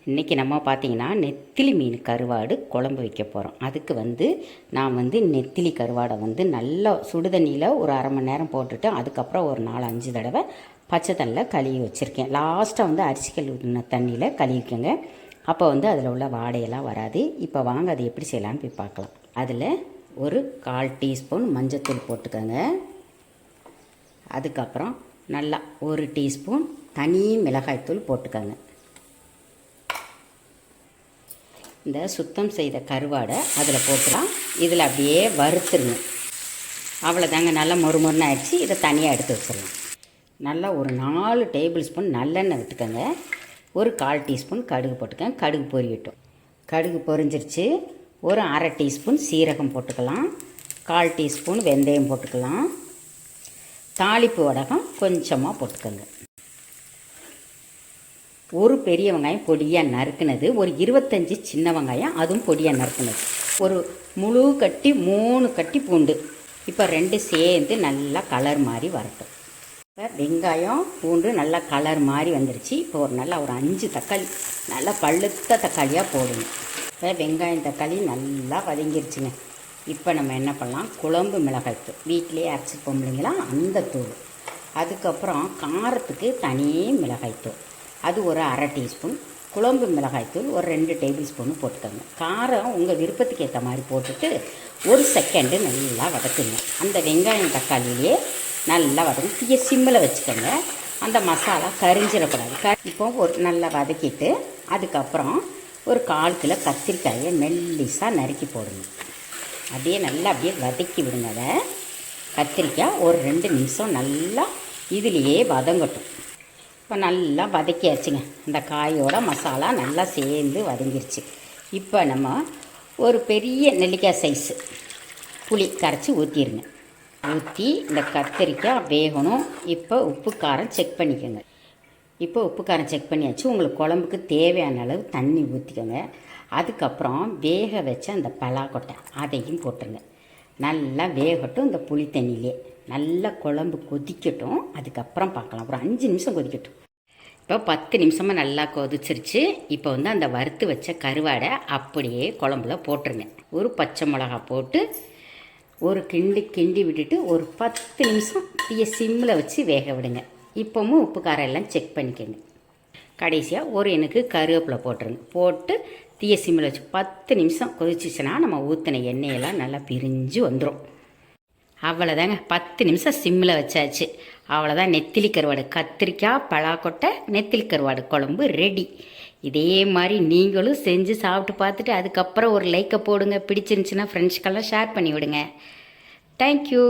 இன்றைக்கி நம்ம பார்த்திங்கன்னா நெத்திலி மீன் கருவாடு குழம்பு வைக்க போகிறோம். அதுக்கு நான் நெத்திலி கருவாடை நல்லா சுடுதண்ணியில் ஒரு அரை மணி நேரம் போட்டுட்டு அதுக்கப்புறம் ஒரு 4-5 தடவை பச்சை தண்ணியில் கழுவி வச்சுருக்கேன். லாஸ்ட்டாக அரிசி கழுவின தண்ணியில் கழுவிக்கோங்க. அப்போ அதில் உள்ள வாடையெல்லாம் வராது. இப்போ வாங்க அது எப்படி செய்யலான்னு போய் பார்க்கலாம். அதில் ஒரு 1/4 டீஸ்பூன் மஞ்சத்தூள் போட்டுக்கோங்க. அதுக்கப்புறம் நல்லா 1 டீஸ்பூன் தனி மிளகாய்த்தூள் போட்டுக்கோங்க. இந்த சுத்தம் செய்த கருவாடை அதில் போட்டுலாம் இதில் அப்படியே வறுத்துருங்க. அவ்வளோதாங்க, நல்லா மொறுமொறுன்னு ஆயிடுச்சு. இதை தனியாக எடுத்து வச்சிடலாம். நல்லா ஒரு 4 டேபிள் ஸ்பூன் நல்லெண்ணெய் விட்டுக்கோங்க. ஒரு 1/4 டீஸ்பூன் கடுகு போட்டுக்கோங்க. கடுகு பொரியட்டும். கடுகு பொரிஞ்சிருச்சு. ஒரு அரை டீஸ்பூன் சீரகம் போட்டுக்கலாம். 1/4 டீஸ்பூன் வெந்தயம் போட்டுக்கலாம். தாளிப்பு வடகம் கொஞ்சமாக போட்டுக்கோங்க. ஒரு பெரிய வெங்காயம் பொடியாக நறுக்குனது, ஒரு 25 சின்ன வெங்காயம் அதுவும் பொடியாக நறுக்குனது, ஒரு முழு கட்டி 3 கட்டி பூண்டு. இப்போ 2 சேர்ந்து நல்லா கலர் மாதிரி வரட்டும். இப்போ வெங்காயம் பூண்டு நல்லா கலர் மாதிரி வந்துருச்சு. இப்போ ஒரு 5 தக்காளி நல்லா பழுத்த தக்காளியாக போடுங்க. இப்போ வெங்காயம் தக்காளி நல்லா வதங்கிருச்சுங்க. இப்போ நம்ம என்ன பண்ணலாம், குழம்பு மிளகாய்த்தூள் வீட்டிலே அரைச்சிப்போம் இல்லைங்களா, அந்த தூள். அதுக்கப்புறம் காரத்துக்கு தனி மிளகாய்த்தூள், அது ஒரு அரை டீஸ்பூன். குழம்பு மிளகாய்த்தூள் ஒரு 2 டேபிள் ஸ்பூன் போட்டுக்கோங்க. காரம் உங்கள் விருப்பத்துக்கு ஏற்ற மாதிரி போட்டுட்டு 1 செகண்டு நல்லா வதக்குங்க. அந்த வெங்காயம் தக்காளியிலே நல்லா வதக்கி தீய சிம்மில் வச்சுக்கோங்க. அந்த மசாலா கரிஞ்சிடக்கூடாது. இப்போ நல்லா வதக்கிட்டு அதுக்கப்புறம் ஒரு 1/4 கிலோ கத்திரிக்காயை மெல்லிசாக நறுக்கி போடுங்க. அப்படியே வதக்கி விடுங்க. அதை கத்திரிக்காய் ஒரு 2 நிமிஷம் நல்லா இதுலேயே வதங்கட்டும். இப்போ நல்லா வதக்கியாச்சுங்க. இந்த காயோட மசாலா நல்லா சேர்ந்து வதங்கிருச்சு. இப்போ நம்ம ஒரு பெரிய நெல்லிக்காய் சைஸு புளி கரைச்சி ஊற்றிடுங்க. ஊற்றி இந்த கத்திரிக்காய் வேகணும். இப்போ உப்பு காரம் செக் பண்ணிக்கோங்க. இப்போ உப்பு காரம் செக் பண்ணியாச்சு. உங்களுக்கு குழம்புக்கு தேவையான அளவு தண்ணி ஊற்றிக்கோங்க. அதுக்கப்புறம் வேக வச்ச அந்த பலாக்கொட்டை அதையும் போட்டுருங்க. நல்லா வேகட்டும். இந்த புளி தண்ணியிலே நல்லா குழம்பு கொதிக்கட்டும். அதுக்கப்புறம் பார்க்கலாம். ஒரு 5 நிமிஷம் கொதிக்கட்டும். இப்போ 10 நிமிஷமாக நல்லா கொதிச்சிருச்சு. இப்போ அந்த வறுத்து வச்ச கருவாடை அப்படியே குழம்புல போட்டுருங்க. ஒரு பச்சை மிளகா போட்டு ஒரு கிண்டி விட்டுட்டு ஒரு 10 நிமிஷம் தீய சிம்மில் வச்சு வேக விடுங்க. இப்போவும் உப்பு காரம் எல்லாம் செக் பண்ணிக்கோங்க. கடைசியாக எனக்கு கருவேப்பிலை போட்டுருங்க. போட்டு தீய சிம்மில் வச்சு 10 நிமிஷம் கொதிச்சிச்சுன்னா நம்ம ஊற்றின எண்ணெயெல்லாம் நல்லா பிரிஞ்சு வந்துடும். அவ்வளோதாங்க, 10 நிமிஷம் சிம்மில் வச்சாச்சு. அவ்வளோதான், நெத்திலி கருவாடு, கத்திரிக்காய் பலாக்கொட்டை நெத்திலி கருவாடு குழம்பு ரெடி. இதே மாதிரி நீங்களும் செஞ்சு சாப்பிட்டு பார்த்துட்டு அதுக்கப்புறம் ஒரு லைக்கை போடுங்க. பிடிச்சிருந்துச்சின்னா ஃப்ரெண்ட்ஸ்க்கெல்லாம் ஷேர் பண்ணி விடுங்க. தேங்க்யூ.